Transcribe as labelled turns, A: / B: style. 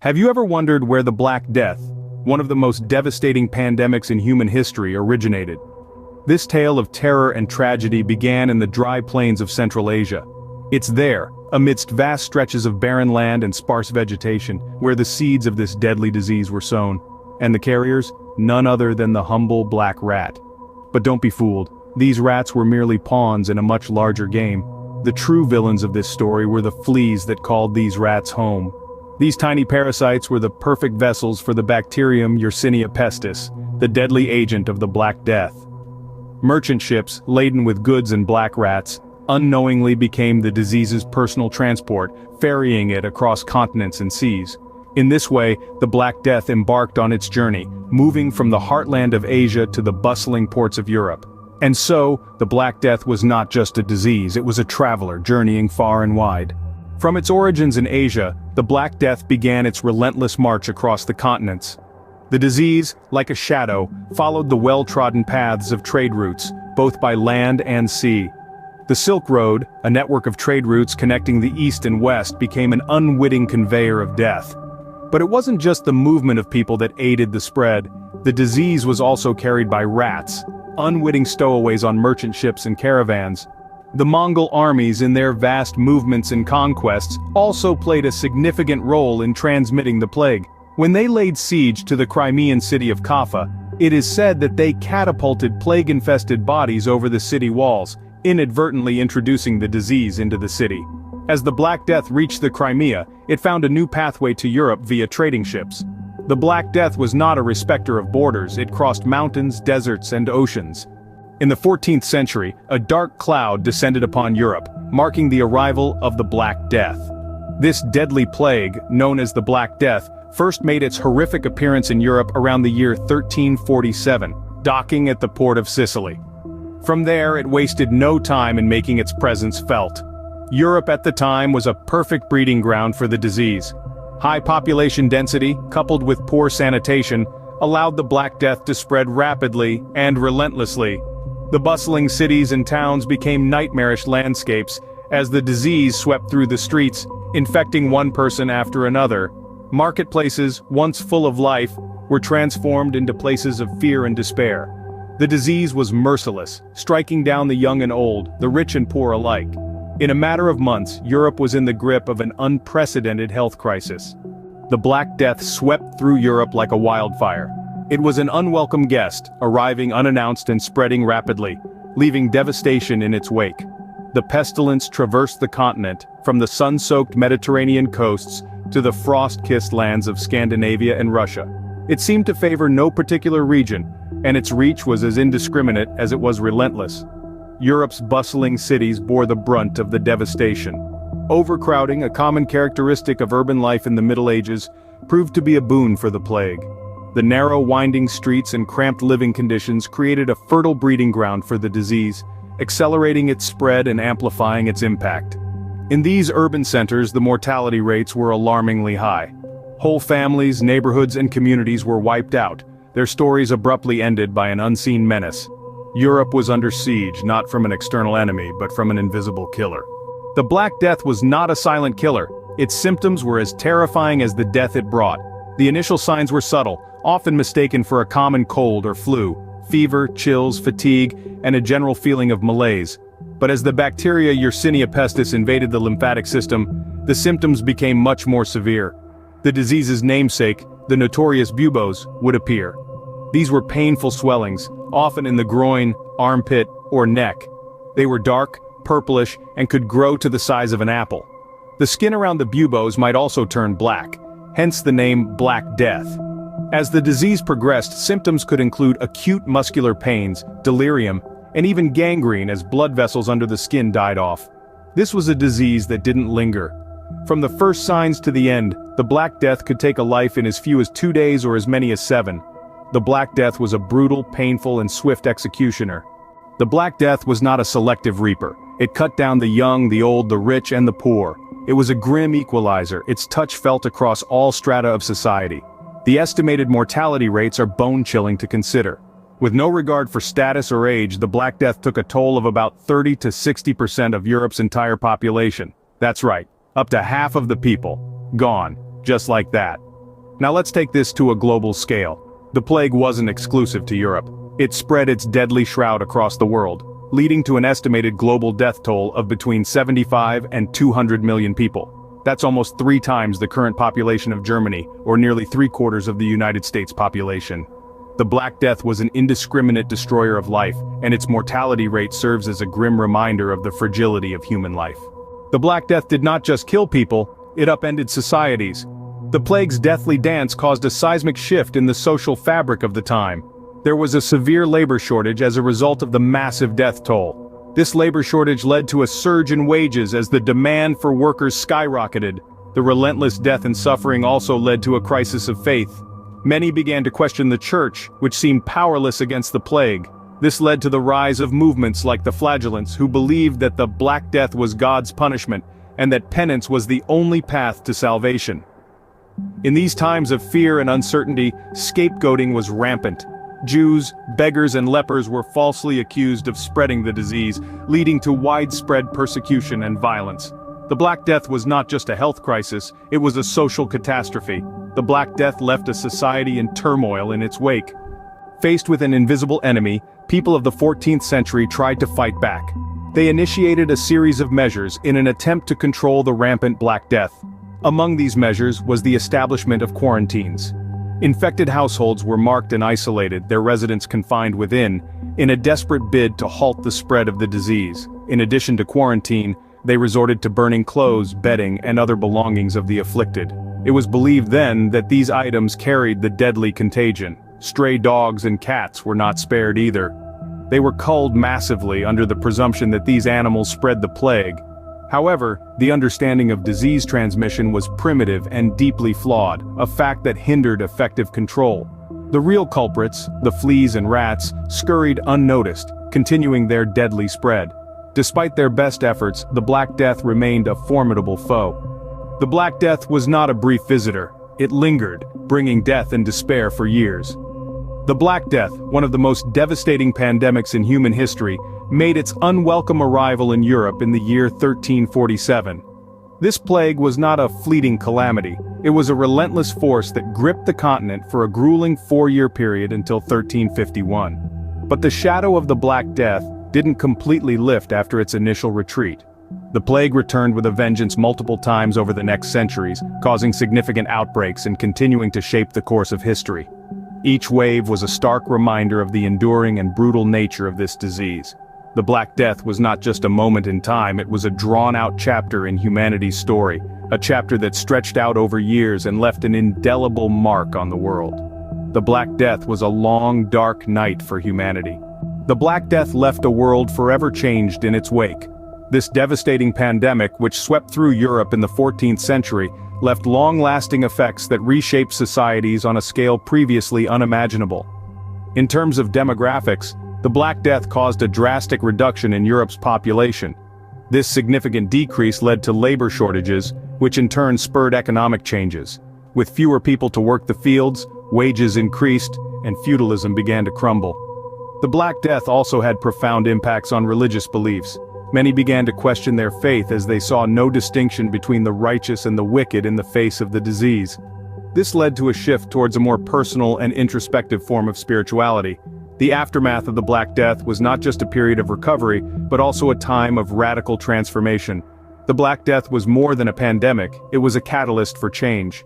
A: Have you ever wondered where the Black Death, one of the most devastating pandemics in human history, originated? This tale of terror and tragedy began in the dry plains of Central Asia. It's there, amidst vast stretches of barren land and sparse vegetation, where the seeds of this deadly disease were sown. And the carriers? None other than the humble black rat. But don't be fooled. These rats were merely pawns in a much larger game. The true villains of this story were the fleas that called these rats home. These tiny parasites were the perfect vessels for the bacterium Yersinia pestis, the deadly agent of the Black Death. Merchant ships, laden with goods and black rats, unknowingly became the disease's personal transport, ferrying it across continents and seas. In this way, the Black Death embarked on its journey, moving from the heartland of Asia to the bustling ports of Europe. And so, the Black Death was not just a disease, it was a traveler journeying far and wide. From its origins in Asia, the Black Death began its relentless march across the continents. The disease, like a shadow, followed the well-trodden paths of trade routes, both by land and sea. The Silk Road, a network of trade routes connecting the East and West, became an unwitting conveyor of death. But it wasn't just the movement of people that aided the spread. The disease was also carried by rats, unwitting stowaways on merchant ships and caravans. The Mongol armies in their vast movements and conquests also played a significant role in transmitting the plague. When they laid siege to the Crimean city of Kaffa, it is said that they catapulted plague-infested bodies over the city walls, inadvertently introducing the disease into the city. As the Black Death reached the Crimea, it found a new pathway to Europe via trading ships. The Black Death was not a respecter of borders, it crossed mountains, deserts, and oceans. In the 14th century, a dark cloud descended upon Europe, marking the arrival of the Black Death. This deadly plague, known as the Black Death, first made its horrific appearance in Europe around the year 1347, docking at the port of Sicily. From there, it wasted no time in making its presence felt. Europe at the time was a perfect breeding ground for the disease. High population density, coupled with poor sanitation, allowed the Black Death to spread rapidly and relentlessly. The bustling cities and towns became nightmarish landscapes as the disease swept through the streets, infecting one person after another. Marketplaces, once full of life, were transformed into places of fear and despair. The disease was merciless, striking down the young and old, the rich and poor alike. In a matter of months, Europe was in the grip of an unprecedented health crisis. The Black Death swept through Europe like a wildfire. It was an unwelcome guest, arriving unannounced and spreading rapidly, leaving devastation in its wake. The pestilence traversed the continent, from the sun-soaked Mediterranean coasts to the frost-kissed lands of Scandinavia and Russia. It seemed to favor no particular region, and its reach was as indiscriminate as it was relentless. Europe's bustling cities bore the brunt of the devastation. Overcrowding, a common characteristic of urban life in the Middle Ages, proved to be a boon for the plague. The narrow, winding streets and cramped living conditions created a fertile breeding ground for the disease, accelerating its spread and amplifying its impact. In these urban centers, the mortality rates were alarmingly high. Whole families, neighborhoods, and communities were wiped out, their stories abruptly ended by an unseen menace. Europe was under siege, not from an external enemy, but from an invisible killer. The Black Death was not a silent killer. Its symptoms were as terrifying as the death it brought. The initial signs were subtle, often mistaken for a common cold or flu: fever, chills, fatigue, and a general feeling of malaise. But as the bacteria Yersinia pestis invaded the lymphatic system, the symptoms became much more severe. The disease's namesake, the notorious buboes, would appear. These were painful swellings, often in the groin, armpit, or neck. They were dark, purplish, and could grow to the size of an apple. The skin around the buboes might also turn black, hence the name Black Death. As the disease progressed, symptoms could include acute muscular pains, delirium, and even gangrene as blood vessels under the skin died off. This was a disease that didn't linger. From the first signs to the end, the Black Death could take a life in as few as 2 days or as many as 7. The Black Death was a brutal, painful, and swift executioner. The Black Death was not a selective reaper. It cut down the young, the old, the rich, and the poor. It was a grim equalizer, its touch felt across all strata of society. The estimated mortality rates are bone-chilling to consider. With no regard for status or age, the Black Death took a toll of about 30 to 60% of Europe's entire population. That's right, up to half of the people. Gone. Just like that. Now let's take this to a global scale. The plague wasn't exclusive to Europe. It spread its deadly shroud across the world, leading to an estimated global death toll of between 75 and 200 million people. That's almost 3 times the current population of Germany, or nearly 3/4 of the United States population. The Black Death was an indiscriminate destroyer of life, and its mortality rate serves as a grim reminder of the fragility of human life. The Black Death did not just kill people, it upended societies. The plague's deathly dance caused a seismic shift in the social fabric of the time. There was a severe labor shortage as a result of the massive death toll. This labor shortage led to a surge in wages as the demand for workers skyrocketed. The relentless death and suffering also led to a crisis of faith. Many began to question the church, which seemed powerless against the plague. This led to the rise of movements like the Flagellants, who believed that the Black Death was God's punishment, and that penance was the only path to salvation. In these times of fear and uncertainty, scapegoating was rampant. Jews, beggars and lepers were falsely accused of spreading the disease, leading to widespread persecution and violence. The Black Death was not just a health crisis, it was a social catastrophe. The Black Death left a society in turmoil in its wake. Faced with an invisible enemy, people of the 14th century tried to fight back. They initiated a series of measures in an attempt to control the rampant Black Death. Among these measures was the establishment of quarantines. Infected households were marked and isolated, their residents confined within, in a desperate bid to halt the spread of the disease. In addition to quarantine, they resorted to burning clothes, bedding, and other belongings of the afflicted. It was believed then that these items carried the deadly contagion. Stray dogs and cats were not spared either. They were culled massively under the presumption that these animals spread the plague. However, the understanding of disease transmission was primitive and deeply flawed, a fact that hindered effective control. The real culprits, the fleas and rats, scurried unnoticed, continuing their deadly spread. Despite their best efforts, the Black Death remained a formidable foe. The Black Death was not a brief visitor, it lingered, bringing death and despair for years. The Black Death, one of the most devastating pandemics in human history, made its unwelcome arrival in Europe in the year 1347. This plague was not a fleeting calamity, it was a relentless force that gripped the continent for a grueling 4-year period until 1351. But the shadow of the Black Death didn't completely lift after its initial retreat. The plague returned with a vengeance multiple times over the next centuries, causing significant outbreaks and continuing to shape the course of history. Each wave was a stark reminder of the enduring and brutal nature of this disease. The Black Death was not just a moment in time, it was a drawn-out chapter in humanity's story, a chapter that stretched out over years and left an indelible mark on the world. The Black Death was a long, dark night for humanity. The Black Death left a world forever changed in its wake. This devastating pandemic, which swept through Europe in the 14th century, left long-lasting effects that reshaped societies on a scale previously unimaginable. In terms of demographics, the Black Death caused a drastic reduction in Europe's population. This significant decrease led to labor shortages, which in turn spurred economic changes. With fewer people to work the fields, wages increased, and feudalism began to crumble. The Black Death also had profound impacts on religious beliefs. Many began to question their faith as they saw no distinction between the righteous and the wicked in the face of the disease. This led to a shift towards a more personal and introspective form of spirituality. The aftermath of the Black Death was not just a period of recovery, but also a time of radical transformation. The Black Death was more than a pandemic, it was a catalyst for change.